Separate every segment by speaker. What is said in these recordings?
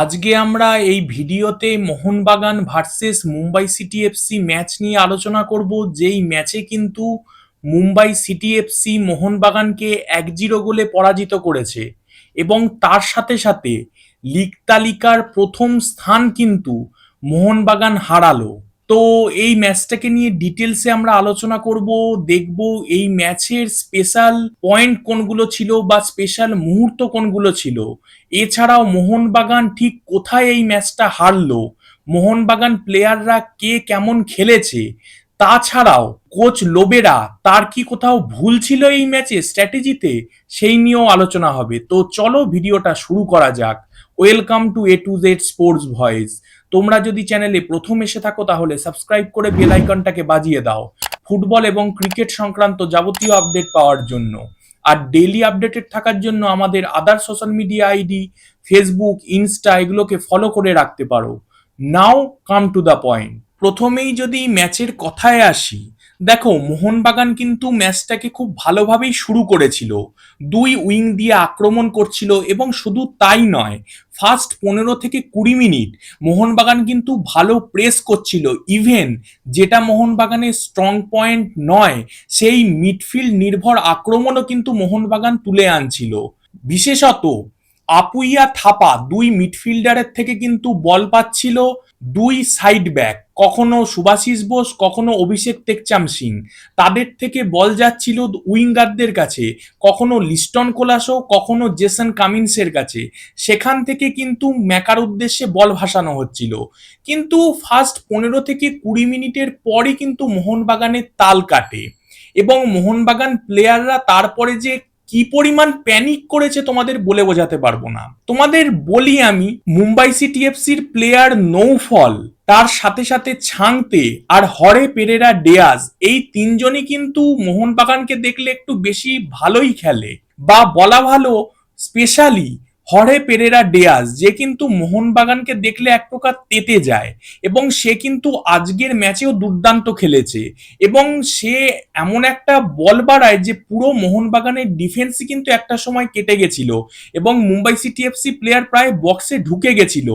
Speaker 1: আজকে আমরা এই ভিডিওতে Mohun Bagan versus Mumbai city FC match নিয়ে আলোচনা করব, যেই ম্যাচে কিন্তু মুম্বাই সিটি এফসি মোহনবাগানকে 1-0 গোলে পরাজিত করেছে এবং তার সাথে সাথে লিগ তালিকার প্রথম স্থান কিন্তু মোহনবাগান হারালো। তো এই ম্যাচটাকে নিয়ে ডিটেলসে আমরা আলোচনা করব, দেখব এই ম্যাচের স্পেশাল পয়েন্ট কোনগুলো ছিল বা স্পেশাল মুহূর্ত কোনগুলো ছিল। এছাড়াও মোহনবাগান ঠিক কোথায় এই ম্যাচটা হারলো, মোহনবাগান প্লেয়াররা কে কেমন খেলেছে, তাছাড়াও কোচ লোবেরা তার কি কোথাও ভুল ছিল এই ম্যাচে স্ট্র্যাটেজিতে, সেই নিয়েও আলোচনা হবে। তো চলো ভিডিওটা শুরু করা যাক। Welcome to A to Z sports voice. তোমরা যদি চ্যানেলে প্রথম এসে থাকো তাহলে সাবস্ক্রাইব করে বেল আইকনটাকে বাজিয়ে দাও ফুটবল এবং ক্রিকেট সংক্রান্ত যাবতীয় আপডেট পাওয়ার জন্য। আর ডেইলি আপডেটেড থাকার জন্য আমাদের আদার social media ID Facebook, Insta এগুলোকে ফলো করে রাখতে পারো। নাও কাম টু দ্য পয়েন্ট। প্রথমেই যদি ম্যাচের কথায় আসি, দেখো মোহনবাগান কিন্তু ম্যাচটাকে খুব ভালোভাবেই শুরু করেছিল, দুই উইং দিয়ে আক্রমণ করছিল এবং শুধু তাই নয়, ফার্স্ট 15 থেকে 20 মিনিট মোহনবাগান কিন্তু ভালো প্রেস করছিল। ইভেন যেটা মোহনবাগানের স্ট্রং পয়েন্ট নয়, সেই মিডফিল্ড নির্ভর আক্রমণও কিন্তু মোহনবাগান তুলে আনছিল। বিশেষত আপুইয়া থাপা দুই মিডফিল্ডারের থেকে কিন্তু বল পাচ্ছিল দুই সাইড ব্যাক, কখনো সুভাশিস বোস কখনো অভিষেক টেকচাম সিং, তাদের থেকে বল যাচ্ছিল উইঙ্গারদের কাছে, কখনো লিস্টন কোলাসো কখনো জেসন কামিন্সের কাছে। সেখান থেকে কিন্তু ম্যাকার উদ্দেশ্যে বল ভাসানো হচ্ছিল। কিন্তু ফার্স্ট 15 থেকে 20 মিনিটের পরই কিন্তু মোহনবাগানের তাল কাটে এবং মোহনবাগান প্লেয়াররা তারপরে যে কি পরিমাণ প্যানিক করেছে তোমাদের বলে বোঝাতে পারবো না। তোমাদের বলি আমি, মুম্বাই সিটি এফসির প্লেয়ার নৌফল, তার সাথে সাথে ছাংতে আর হরে পেরেরা ডেয়াজ, এই তিনজনই কিন্তু মোহনবাগানকে দেখলে একটু বেশি ভালোই খেলে, বা বলা ভালো স্পেশালি হরে পেরেরা ডেয়াজ, যে কিন্তু মোহনবাগানকে দেখলে এক প্রকার তেতে যায় এবং সে কিন্তু আজকের ম্যাচেও দুর্দান্ত খেলেছে এবং সে এমন একটা বল বাড়ায় যে পুরো মোহনবাগানের ডিফেন্সই কিন্তু একটা সময় কেটে গেছিল এবং মুম্বাই সিটি এফসি প্লেয়ার প্রায় বক্সে ঢুকে গেছিল,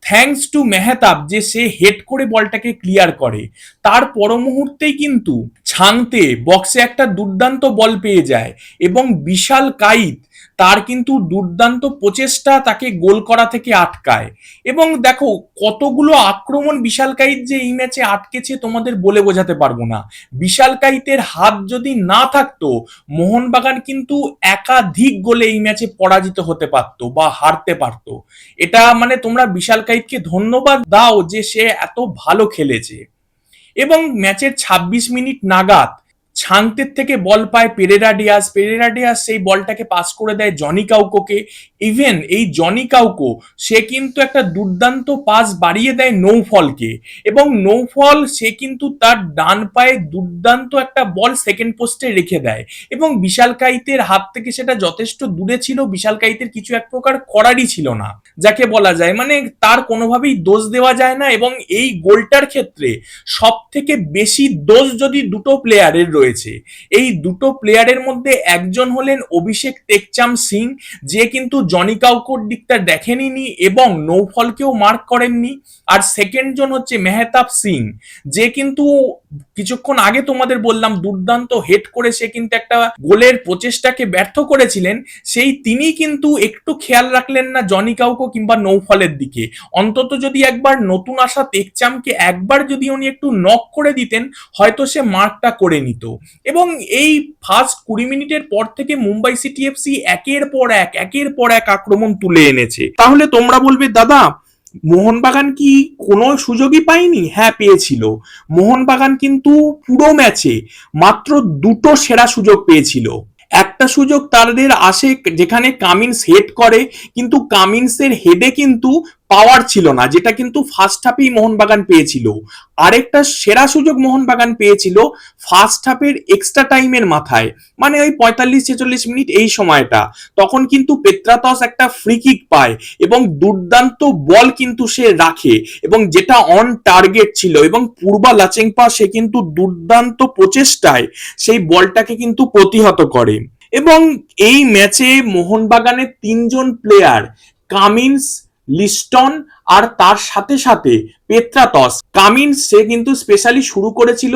Speaker 1: থ্যাঙ্কস টু মেহতাব যে সে হেড করে বলটাকে ক্লিয়ার করে। তার পর মুহূর্তেই কিন্তু ছাংতে বক্সে একটা দুর্দান্ত বল পেয়ে যায় এবং বিশাল কাইত তার কিন্তু দুর্দান্ত প্রচেষ্টা তাকে গোল করা থেকে আটকায়। এবং দেখো কতগুলো আক্রমণ বিশাল কাইত যে এই ম্যাচে আটকেছে তোমাদের বলে বোঝাতে পারবো না। বিশাল কাইতের হাত যদি না থাকতো, মোহনবাগান কিন্তু একাধিক গোলে এই ম্যাচে পরাজিত হতে পারতো বা হারতে পারতো। এটা মানে তোমরা বিশাল কাইতকে ধন্যবাদ দাও যে সে এত ভালো খেলেছে। এবং ম্যাচের 26 মিনিট নাগাদ ছাংতের থেকে বল পায় পেরেরা ডিয়াস, পেরেরা ডিয়াস সেই বলটাকে পাস করে দেয় জনি কাউকোকে। ইভেন এই জনি কাউকো সে কিন্তু একটা দুর্দান্ত পাস বাড়িয়ে দেয় নৌফলকে এবং নৌফল সে কিন্তু তার ডান পায়ে দুর্দান্ত একটা বল সেকেন্ড পোস্টে রেখে দেয় এবং বিশাল কাইতের হাত থেকে সেটা যথেষ্ট দূরে ছিল, বিশাল কাইতের কিছু এক প্রকার করারই ছিল না, যাকে বলা যায় মানে তার কোনোভাবেই দোষ দেওয়া যায় না। এবং এই গোলটার ক্ষেত্রে সব থেকে বেশি দোষ যদি দুটো প্লেয়ারের রয়েছে, এই দুটো প্লেয়ারের মধ্যে একজন হলেন অভিষেক টেকচাম সিং, যে কিন্তু জনি কাউকোর দিকটা দেখেনি এবং নৌফলকেও মার্ক করেননি। আর সেকেন্ড জন হচ্ছে মেহতাব সিং, যে কিন্তু কিছুক্ষণ আগে তোমাদের বললাম দুর্দান্ত হেড করে সে কিন্তু একটা গোলের প্রচেষ্টাকে ব্যর্থ করেছিলেন, সেই তিনি কিন্তু একটু খেয়াল রাখলেন না জনি কাউকো কিংবা নৌফলের দিকে। অন্তত যদি একবার নতুন আসা টেকচামকে একবার যদি উনি একটু নক করে দিতেন, হয়তো সে মার্কটা করে নিত। এবং এই ফার্স্ট 20 মিনিটের পর থেকে মুম্বাই সিটি এফসি একের পর এক আক্রমণ তুলে এনেছে। তাহলে তোমরা বলবে দাদা মোহনবাগান কি কোনো সুযোগই পায়নি? হ্যাঁ পেয়েছিল। মোহনবাগান কিন্তু পুরো ম্যাচে মাত্র দুটো সেরা সুযোগ পেয়েছিল। একটা সুযোগ তাদের আসে যেখানে কামিন্স হেড করে, কিন্তু কামিন্সের হেডে কিন্তু পাওয়ার ছিল না, যেটা কিন্তু ফার্স্ট হাফেই মোহনবাগান পেয়েছিল। আরেকটা সেরা সুযোগ মোহনবাগান পেয়েছিল ফার্স্ট হাফের এক্সট্রা টাইমের মাথায়, মানে ওই 45-46 মিনিট এই সময়টা, তখন কিন্তু পেত্রাতস একটা ফ্রি কিক পায় এবং দুর্দান্ত বল কিন্তু সে রাখে এবং যেটা অন টার্গেট ছিল এবং পূর্বা লাচেংপা সে কিন্তু দুর্দান্ত প্রচেষ্টায় সেই বলটাকে কিন্তু প্রতিহত করে। এবং এই ম্যাচে মোহনবাগানের তিনজন প্লেয়ার কামিন্স, লিস্টন আর তার সাথে সাথে পেত্রাতস। কামিন্স সে কিন্তু স্পেশালি শুরু করেছিল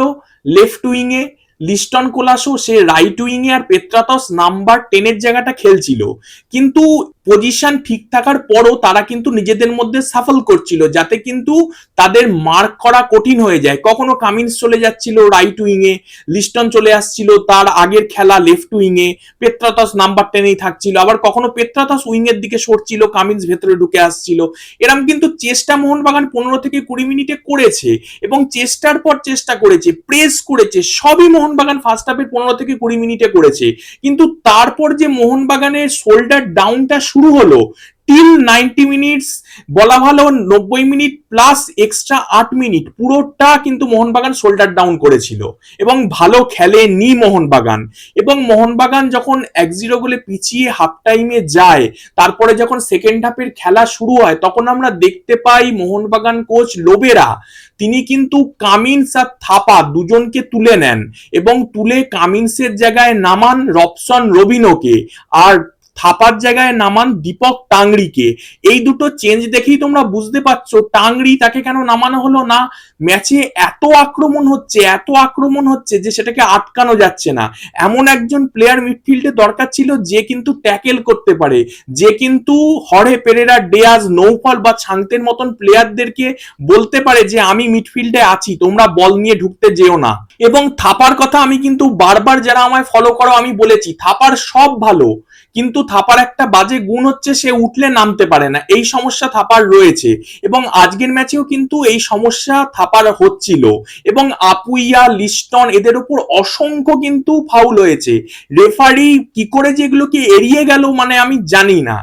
Speaker 1: লেফট উইং এ, লিস্টন কোলাসো সে রাইট উইং এ, আর পেত্রাতস নাম্বার 10 এর জায়গাটা খেলছিল। কিন্তু পজিশন ঠিক থাকার পরও তারা কিন্তু নিজেদের মধ্যে সাফল করছিল, যাতে কিন্তু তাদের মার্ক করা কঠিন হয়ে যায়। কখনো কামিন্স চলে যাচ্ছিল রাইট উইং এ, লিস্টন চলে আসছিল তার আগের খেলা লেফট উইং এ, পেত্রাতস নাম্বার 10 থাকছিল, আবার কখনো পেত্রাতস উইং এর দিকে সরছিল, কামিন্স ভেতরে ঢুকে আসছিল। এরকম কিন্তু চেষ্টা মোহনবাগান 15 থেকে 20 মিনিটে করেছে, এবং চেষ্টার পর চেষ্টা করেছে, প্রেস করেছে, সবই মোহনবাগান ফার্স্ট হাফের 15 থেকে 20 মিনিটে করেছে। কিন্তু তারপর যে মোহনবাগানের শোল্ডার ডাউনটা শুরু হলো, টিল 90 মিনিটস, বলা ভালো 90 মিনিট প্লাস এক্সট্রা 8 মিনিট, পুরোটা কিন্তু মোহনবাগান শোল্ডার ডাউন করেছিল এবং ভালো খেলেনি মোহনবাগান। এবং মোহনবাগান যখন 1-0 গোলে পিছিয়ে হাফ টাইমে যায়, তারপরে যখন সেকেন্ড হাফের খেলা শুরু হয়, তখন আমরা দেখতে পাই মোহনবাগান কোচ লোবেরা তিনি কিন্তু কামিন্স আর থাপা দুজনকে তুলে নেন, এবং তুলে কামিন্সের জায়গায় নামান রবসন রবিনোকে, আর থাপার জায়গায় নামান দীপক টাংরিকে। এই দুটো চেঞ্জ দেখেই তোমরা বুঝতে পারছো টাংরি তাকে কেন নামানো হলো না। ম্যাচে এত আক্রমণ হচ্ছে যে সেটাকে আটকানো যাচ্ছে না। এমন একজন প্লেয়ার মিডফিল্ডে দরকার ছিল যে কিন্তু ট্যাকেল করতে পারে, যে কিন্তু হরে পেরেরা, ডেয়াজ, নৌফল বা ছান্তের মতন প্লেয়ারদেরকে বলতে পারে যে আমি মিডফিল্ডে আছি, তোমরা বল নিয়ে ঢুকতে যেও না। এবং থাপার কথা আমি কিন্তু বারবার, যারা আমায় ফলো করো, আমি বলেছি থাপার সব ভালো, কিন্তু থাপার একটা বাজে গুণ হচ্ছে সে উঠলে নামতে পারে না, এই সমস্যা থাপার রয়েছে। এবং আজকের ম্যাচেও কিন্তু এই সমস্যা থাপার হচ্ছিল, এবং আপুইয়া, লিস্টন এদের উপর অসংখ্য কিন্তু ফাউল হয়েছে। রেফারি কি করে যে এগুলোকে এড়িয়ে গেল মানে আমি জানি না।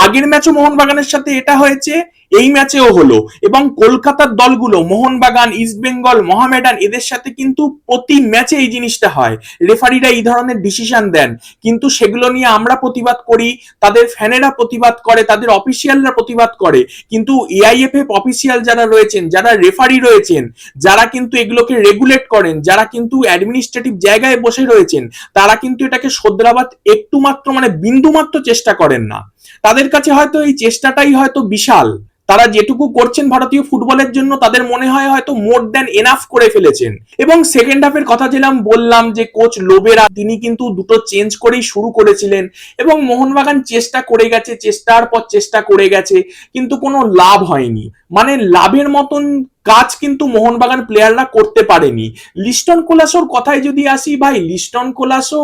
Speaker 1: আগের ম্যাচও মোহনবাগানের সাথে এটা হয়েছে, এই ম্যাচেও হলো। এবং কলকাতার দলগুলো মোহনবাগান, ইস্টবেঙ্গল, মোহামেডান এদের সাথে কিন্তু প্রতি ম্যাচে এই জিনিসটা হয়, রেফারিরা এই ধরনের ডিসিশন দেন, কিন্তু সেগুলো নিয়ে আমরা প্রতিবাদ করি, তাদের ফ্যানেরা প্রতিবাদ করে, তাদের অফিসিয়ালরা প্রতিবাদ করে, কিন্তু এআইএফএফ অফিসিয়াল যারা রয়েছেন, যারা রেফারি রয়েছেন, যারা কিন্তু এগুলোকে রেগুলেট করেন, যারা কিন্তু অ্যাডমিনিস্ট্রেটিভ জায়গায় বসে রয়েছেন, তারা কিন্তু এটাকে শোধরাবার একটু মাত্র মানে বিন্দু মাত্র চেষ্টা করেন না। তাদের কাছে হয়তো এই চেষ্টাটাই হয়তো বিশাল, তারা যেটুকু করছেন ভারতীয় ফুটবলের জন্য তাদের মনে হয় হয়তো মোর দ্যান এনাফ করে ফেলেছেন। এবং সেকেন্ড হাফের কথা যেলাম বললাম যে কোচ লোবেরা তিনি কিন্তু দুটো চেঞ্জ করেই শুরু করেছিলেন, এবং মোহনবাগান চেষ্টা করে গেছে, চেষ্টার পর চেষ্টা করে গেছে, কিন্তু কোনো লাভ হয়নি। মানে লাভের মতন কাজ কিন্তু মোহনবাগান প্লেয়াররা করতে পারেনি। লিস্টন কোলাসোর কথায় যদি আসি, ভাই লিস্টন কোলাসো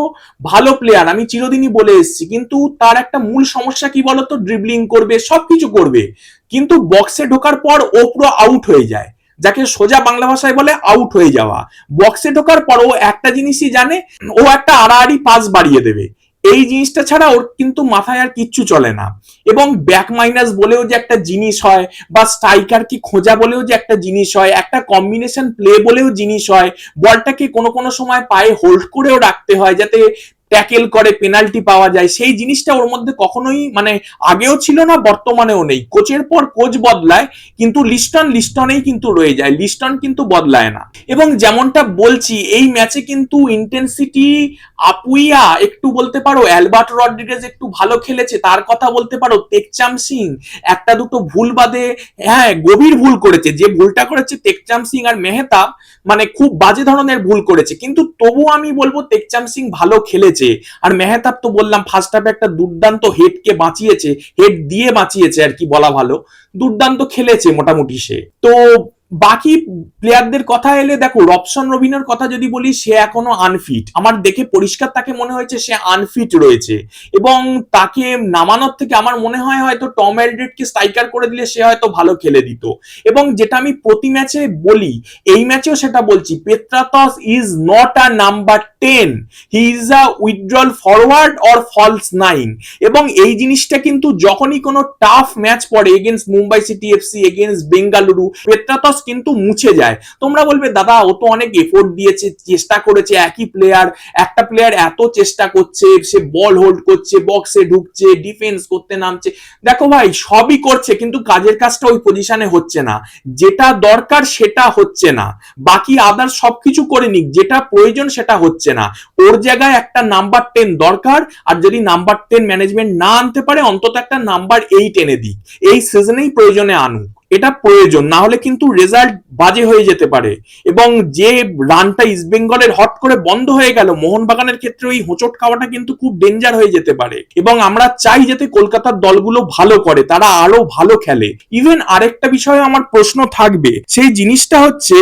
Speaker 1: ভালো প্লেয়ার, আমি চিরদিনই বলে এসেছি, কিন্তু তার একটা মূল সমস্যা কি বলতো, ড্রিবলিং করবে, সবকিছু করবে, কিন্তু বক্সে ঢোকার পর ও পুরো আউট হয়ে যায়, যাকে সোজা বাংলা ভাষায় বলে আউট হয়ে যাওয়া। বক্সে ঢোকার পর ও একটা জিনিসই জানে, ও একটা আড়াআড়ি পাস বাড়িয়ে দেবে, এই জিনিসটা ছাড়া ওর কিন্তু মাথায় আর কিচ্ছু চলে না। এবং ব্যাক মাইনাস বলেও যে একটা জিনিস হয়, বা স্ট্রাইকার কি খোঁজা বলেও যে একটা জিনিস হয়, একটা কম্বিনেশন প্লে বলেও জিনিস হয়, বলটাকে কোনো কোনো সময় পায়ে হোল্ড করেও রাখতে হয় যাতে ট্যাকেল করে পেনাল্টি পাওয়া যায়, সেই জিনিসটা ওর মধ্যে কখনোই মানে আগেও ছিল না, বর্তমানেও নেই। কোচের পর কোচ বদলায়, কিন্তু লিস্টনেই কিন্তু রয়ে যায়, লিস্টন কিন্তু বদলায় না। এবং যেমনটা বলছি, এই ম্যাচে কিন্তু ইন্টেন্সিটি আপুইয়া একটু বলতে পারো, অ্যালবার্ট রড্রিগেজ একটু ভালো খেলেছে তার কথা বলতে পারো, টেকচাম সিং একটা দুটো ভুল বাদে, হ্যাঁ গভীর ভুল করেছে, যে ভুলটা করেছে টেকচাম সিং আর মেহতাব মানে খুব বাজে ধরনের ভুল করেছে, কিন্তু তবু আমি বলবো টেকচাম সিং ভালো খেলেছে। আর মেহতাব তো বললাম ফার্স্ট হাফে একটা দুর্দান্ত হেডকে বাঁচিয়েছে, হেড দিয়ে বাঁচিয়েছে আর কি বলা ভালো, দুর্দান্ত খেলেছে মোটামুটি সে। তো বাকি প্লেয়ারদের কথা এলে দেখো, রবসন রবিনোর কথা যদি বলি, সে এখনো আনফিট, আমার দেখে পরিষ্কার তাকে মনে হয়েছে সে আনফিট রয়েছে, এবং তাকে নামানোর থেকে আমার মনে হয় হয়তো টম এলড্রেডকে স্ট্রাইকার করে দিলে সে হয়তো ভালো খেলে দিত। এবং যেটা আমি প্রতি ম্যাচে বলি, এই ম্যাচেও সেটা বলছি, Petratos is not a number 10, he is a withdrawal forward or false 9। এবং এই জিনিসটা কিন্তু যখনই কোনো টাফ ম্যাচ পড়ে, against Mumbai city FC, against Bengaluru, Petratos কিন্তু মুছে যায়। তোমরা বলবে দাদা ও তো অনেক এফোর্ট দিয়েছে, চেষ্টা করেছে, একই প্লেয়ার, একটা প্লেয়ার এত চেষ্টা করছে, সে বল হোল্ড করছে, বক্সে ঢুকছে, ডিফেন্স করতে নামছে। দেখো ভাই সবই করছে কিন্তু কাজের কাজটা ওই পজিশনে হচ্ছে না, যেটা দরকার সেটা হচ্ছে না। বাকি আদার সবকিছু করে নিক, যেটা প্রয়োজন সেটা হচ্ছে না। ওর জায়গায় একটা নাম্বার 10 দরকার, আর যদি নাম্বার 10 ম্যানেজমেন্ট না আনতে পারে অন্তত একটা নাম্বার 8 এনে দিক, এই সিজনেই প্রয়োজনে আনুক, এটা প্রয়োজন, না হলে কিন্তু রেজাল্ট বাজে হয়ে যেতে পারে। এবং যে রানটা ইস্ট বেঙ্গলের হট করে বন্ধ হয়ে গেল, মোহনবাগানের ক্ষেত্রে ওই হোঁচট খাওয়াটা কিন্তু খুব ডেঞ্জার হয়ে যেতে পারে। এবং আমরা চাই যাতে কলকাতার দলগুলো ভালো করে, তারা আরো ভালো খেলে। ইভেন আরেকটা বিষয়ে আমার প্রশ্ন থাকবে, সেই জিনিসটা হচ্ছে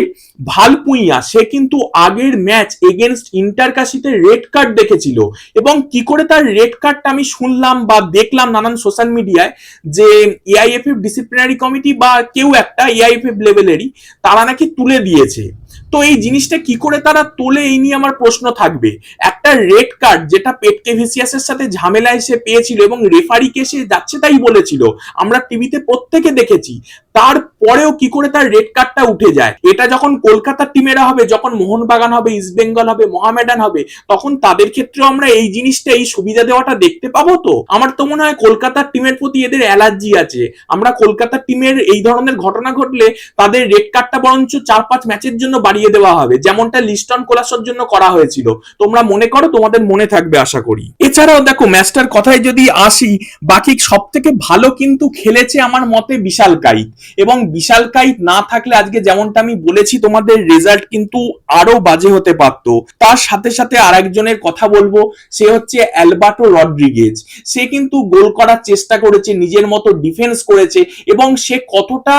Speaker 1: ভালপুইয়া, সে কিন্তু আগের ম্যাচ এগেনস্ট ইন্টারকাশিতে রেড কার্ড দেখেছিল, এবং কি করে তার রেড কার্ডটা আমি শুনলাম বা দেখলাম নানান সোশ্যাল মিডিয়ায় যে এআইএফএফ ডিসিপ্লিনারি কমিটি বা কেউ একটা এআইএফএফ লেভেলেরই তারা নাকি তুলে দিয়েছে। তো এই জিনিসটা কি করে তারা তোলে, এই নিয়ে আমার প্রশ্ন থাকবে। একটা রেড কার্ড যেটা পেটকেভিসিয়াসের সাথে ঝামেলায় সে পেয়েছিল এবং রেফারিকে সে যাচ্ছে তাই বলেছিল, আমরা টিভিতে প্রত্যেকে দেখেছি, তারপরেও কি করে তার রেড কার্ডটা উঠে যায়। এটা যখন কলকাতার টিমেরা হবে, যখন মোহনবাগান হবে, ইস্ট বেঙ্গল হবে, মোহামেডান হবে, তখন তাদের ক্ষেত্রেও আমরা এই জিনিসটা, এই সুবিধা দেওয়াটা দেখতে পাবো। তো আমার তো মনে হয় কলকাতার টিমের প্রতি এদের অ্যালার্জি আছে। আমরা কলকাতার টিমের এই ধরনের ঘটনা ঘটলে তাদের রেড কার্ডটা বরঞ্চ 4-5 ম্যাচের জন্য বাড়িয়ে দেওয়া হবে, যেমনটা লিস্টন কোলাসোর জন্য করা হয়েছিল। তোমরা মনে করো, তোমাদের মনে থাকবে আশা করি। এছাড়াও দেখো ম্যাচটার কথায় যদি আসি, বাকি সব থেকে ভালো কিন্তু খেলেছে আমার মতে বিশাল কাইত। এবং বিশাল কাইত না থাকলে আজকে যেমনটা আমি বলেছি তোমাদের রেজাল্ট কিন্তু আরো বাজে হতে পারত। তার সাথে সাথে আরেকজনের কথা বলবো, সে হচ্ছে অ্যালবার্টো রড্রিগেজ। সে কিন্তু গোল করার চেষ্টা করেছে, নিজের মতো ডিফেন্স করেছে, এবং সে কতটা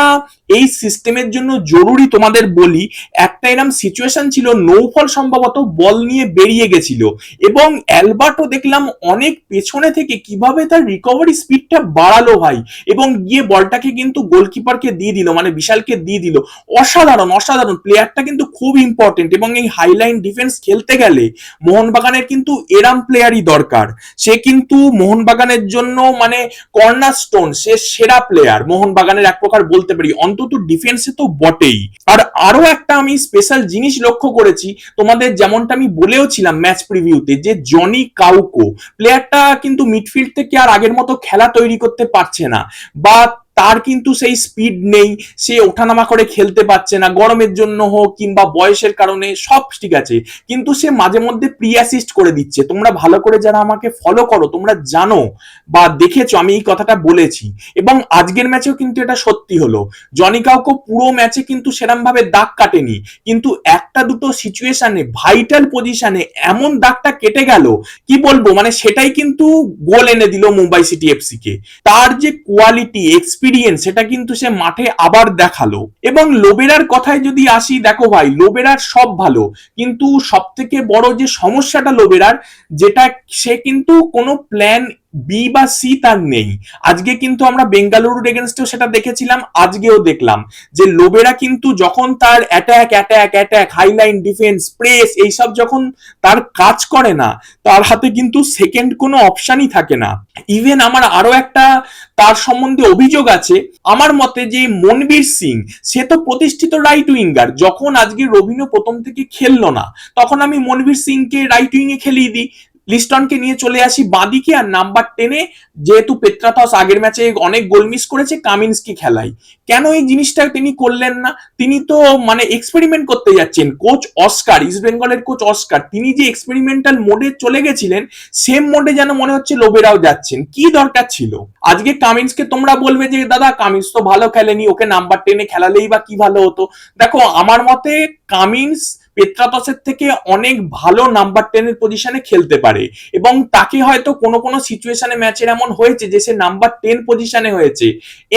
Speaker 1: এই সিস্টেমের জন্য জরুরি তোমাদের বলি। একটা এরকম সিচুয়েশন ছিল, নৌফল সম্ভবত বল নিয়ে বেরিয়ে গেছিল, এবং অ্যালবার্টো দেখলাম অনেক পেছনে থেকে কিভাবে তার রিকভারি স্পিডটা বাড়ালো ভাই, এবং গিয়ে বলটাকে কিন্তু গোলকিপারকে দিয়ে দিল, মানে বিশালকে দিয়ে দিল। অসাধারণ অসাধারণ, প্লেয়ারটা কিন্তু খুব ইম্পর্টেন্ট, এবং এই হাইলাইন ডিফেন্স খেলতে গেলে মোহনবাগানের কিন্তু এরাম প্লেয়ারই দরকার। সে কিন্তু মোহনবাগানের জন্য মানে কর্নারস্টোন, সে সেরা প্লেয়ার মোহনবাগানের এক প্রকার বলতে পারি, অন্তত ডিফেন্সে তো বটেই। আর আরো একটা আমি স্পেশাল জিনিস লক্ষ্য করেছি তোমাদের, যেমনটা আমি বলেও ছিলাম ম্যাচ প্রিভিউতে, যে জনি কাউকো প্লেয়ারটা কিন্তু মিডফিল্ড থেকে আর আগের মতো খেলা তৈরি করতে পারছে না, বা তার কিন্তু সেই স্পিড নেই, সে ওঠানামা করে খেলতে পারছে না, গরমের জন্য হোক কিংবা বয়সের কারণে, সব ঠিক আছে, কিন্তু সে মাঝে মধ্যে প্রি অ্যাসিস্ট করে দিচ্ছে। তোমরা ভালো করে যারা আমাকে ফলো করো তোমরা জানো বা দেখেছো আমি এই কথাটা বলেছি, এবং আজকের ম্যাচেও কিন্তু এটা সত্যি হলো। জনি কাউকো পুরো ম্যাচে কিন্তু সেরকম ভাবে দাগ কাটেনি, কিন্তু একটা দুটো সিচুয়েশনে, ভাইটাল পজিশনে এমন দাগটা কেটে গেল, কি বলবো, মানে সেটাই কিন্তু গোল এনে দিল মুম্বাই সিটি এফসি কে। তার যে কোয়ালিটি, এক্সপিরিয়েন্স, সেটা কিন্তু সে মাঠে আবার দেখালো। এবং লোবেরার কথায় যদি আসি, দেখো ভাই লোবেরার সব ভালো, কিন্তু সব থেকে বড় যে সমস্যাটা লোবেরার, যেটা সে কিন্তু কোনো প্ল্যান বি বা সি তার নেই। আজকে কিন্তু আমরা বেঙ্গালুরুর এগেনস্টেও সেটা দেখেছিলাম, আজকেও দেখলাম যে লোবেরা কিন্তু যখন তার attack attack attack, Highline defence, press, এইসব যখন তার কাজ করে না, তার হাতে কিন্তু সেকেন্ড কোনো অপশনই থাকে না। ইভেন আমার আরো একটা তার সম্বন্ধে অভিযোগ আছে আমার মতে, যে মনবীর সিং, সে তো প্রতিষ্ঠিত রাইট উইঙ্গার, যখন আজকে রবিনো প্রথম থেকে খেললো না, তখন আমি মনবীর সিংকে রাইট উইং এ খেলিয়ে দিই, লিস্টনকে নিয়ে চলে আসি বাঁদিকে, আর নাম্বার 10-এ যেহেতু পেত্রাথস আগের ম্যাচে অনেক গোল মিস করেছে, কামিন্সকে খেলাই। কেন এই জিনিসটা তিনি করলেন না? তিনি তো মানে এক্সপেরিমেন্ট করতে যাচ্ছেন। কোচ অস্কার, ইস্ট বেঙ্গলের কোচ অস্কার, তিনি যে এক্সপেরিমেন্টাল মোডে চলে গেছিলেন, সেম মোডে যেন মনে হচ্ছে লোবেরাও যাচ্ছেন। কি দরকার ছিল? আজকে কামিন্সকে তোমরা বলবে যে দাদা কামিন্স তো ভালো খেলেনি, ওকে নাম্বার 10-এ খেলালেই বা কি ভালো হতো। দেখো আমার মতে কামিন্স পেত্রাথসের থেকে অনেক ভালো নাম্বার 10-এর পজিশনে খেলতে পারে, এবং তাকে হয়তো কোনো কোনো সিচুয়েশনে ম্যাচের এমন হয়েছে যে সে নাম্বার 10 পজিশনে হয়েছে,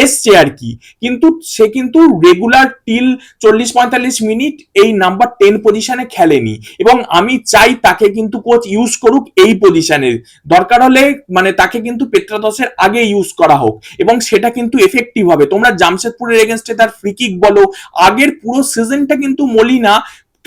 Speaker 1: এসছে আর কি, কিন্তু সে কিন্তু রেগুলার টিল 40-45 মিনিট এই নাম্বার 10 পজিশনে খেলেনি, এবং আমি চাই তাকে কিন্তু কোচ ইউজ করুক এই পজিশনে, দরকার হলে মানে তাকে কিন্তু পেত্রাথসের আগে ইউজ করা হোক, এবং সেটা কিন্তু এফেক্টিভ হবে। তোমরা জামশেদপুরের এগেনস্টে তার ফ্রি কিক বলো, আগের পুরো সিজনটা কিন্তু মলিনা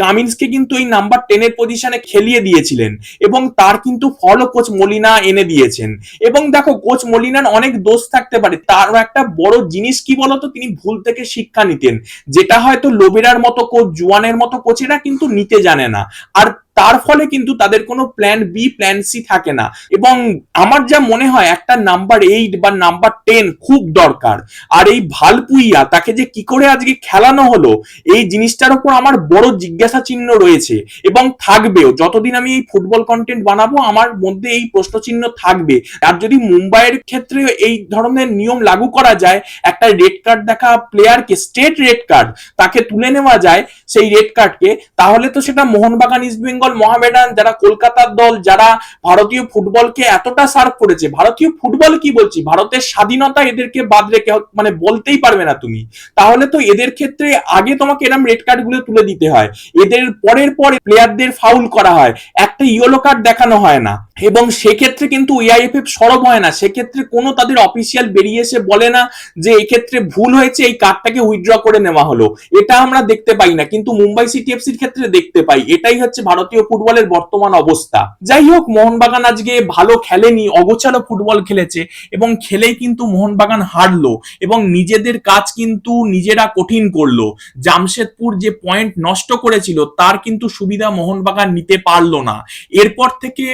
Speaker 1: কামিন্সকে কিন্তু এই নাম্বার 10 এর পজিশনে খেলিয়ে দিয়েছিলেন এবং তার কিন্তু ফলও কোচ মলিনা এনে দিয়েছেন। এবং দেখো, কোচ মলিনার অনেক দোষ থাকতে পারে, তারও একটা বড় জিনিস কি বলতো, তিনি ভুল থেকে শিক্ষা নিতেন, যেটা হয়তো লোবেরার মতো কোচ, জুয়ানের মতো কোচেরা কিন্তু নিতে জানে না। আর তার ফলে কিন্তু তাদের কোনো প্ল্যান বি, প্ল্যান সি থাকে না। এবং আমার যা মনে হয়, একটা নাম্বার 8 বা নাম্বার 10 খুব দরকার। আর এই ভালপুইয়া, তাকে যে কি করে আজকে খেলানো হলো, এই জিনিসটার উপর আমার বড় জিজ্ঞাসা চিহ্ন রয়েছে এবং থাকবেও। যতদিন আমি এই ফুটবল কন্টেন্ট বানাবো, আমার মধ্যে এই প্রশ্ন চিহ্ন থাকবে। আর যদি মুম্বাইয়ের ক্ষেত্রে এই ধরনের নিয়ম লাগু করা যায়, একটা রেড কার্ড দেখা প্লেয়ারকে, স্টেট রেড কার্ড, তাকে তুলে নেওয়া যায় সেই রেড কার্ডকে, তাহলে তো সেটা মোহনবাগান, ইস্ট বেঙ্গল, মোহামেডান, যারা কলকাতার দল, যারা ভারতীয় ফুটবলকে এতটা সার্ভ করেছে, ভারতীয় ফুটবল কি বলছি, ভারতের স্বাধীনতা এদেরকে বাদ রেখে মানে বলতেই পারবে না তুমি, তাহলে তো এদের ক্ষেত্রে আগে তোমাকে এরকম রেড কার্ড গুলো তুলে দিতে হয়। এদের পরের পরে প্লেয়ারদের ফাউল করা হয়, একটা ইয়েলো কার্ড দেখানো হয় না, এবং সেক্ষেত্রে কিন্তু এআইএফএফ সরব হয় না। সেক্ষেত্রে কোনো তাদের অফিসিয়াল বেরিয়ে এসে বলে না যে এক্ষেত্রে ভুল হয়েছে, এই কার্ডটাকে উইথড্র করে নেওয়া হলো। এটা আমরা দেখতে পাই না, কিন্তু মুম্বাই সিটি এফসির ক্ষেত্রে দেখতে পাই। এটাই হচ্ছে ভারতীয় ফুটবলের বর্তমান অবস্থা। যাই হোক, মোহনবাগান আজকে ভালো খেলেনি, অগোছালো ফুটবল খেলেছে এবং খেলেই কিন্তু মোহনবাগান হারলো এবং নিজেদের কাজ কিন্তু নিজেরা কঠিন করলো। জামশেদপুর যে পয়েন্ট নষ্ট করেছিল, তার কিন্তু সুবিধা মোহনবাগান নিতে পারলো না। এরপর থেকে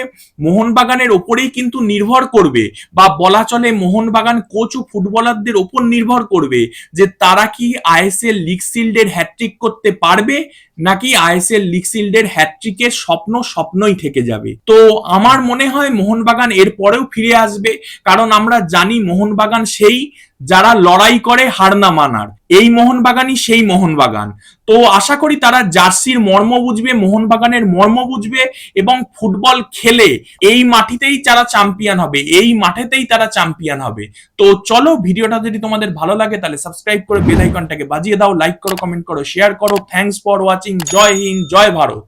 Speaker 1: মোহনবাগানের ওপরেই কিন্তু নির্ভর করবে, বা বলা চলে মোহনবাগান কোচ ও ফুটবলারদের ওপর নির্ভর করবে, যে তারা কি আইএসএল লিগ শিল্ডের হ্যাটট্রিক করতে পারবে, নাকি আইএসএল লিগ শিল্ডের হ্যাটট্রিকের স্বপ্ন স্বপ্নই থেকে যাবে। তো আমার মনে হয় মোহনবাগান এর পরেও ফিরে আসবে, কারণ আমরা জানি মোহনবাগান সেই যারা লড়াই করে হার না মানার। এই মোহনবাগানই সেই মোহনবাগান। তো আশা করি তারা জার্সির মর্ম বুঝবে, মোহনবাগানের মর্ম বুঝবে এবং ফুটবল খেলে এই মাটিতেই তারা চ্যাম্পিয়ন হবে, এই মাঠেতেই তারা চ্যাম্পিয়ন হবে। তো চলো, ভিডিওটা যদি তোমাদের ভালো লাগে তাহলে সাবস্ক্রাইব করে বেল আইকনটাকে বাজিয়ে দাও, লাইক করো, কমেন্ট করো, শেয়ার করো। Thanks for watching. জয় হিন্দ, জয় ভারত।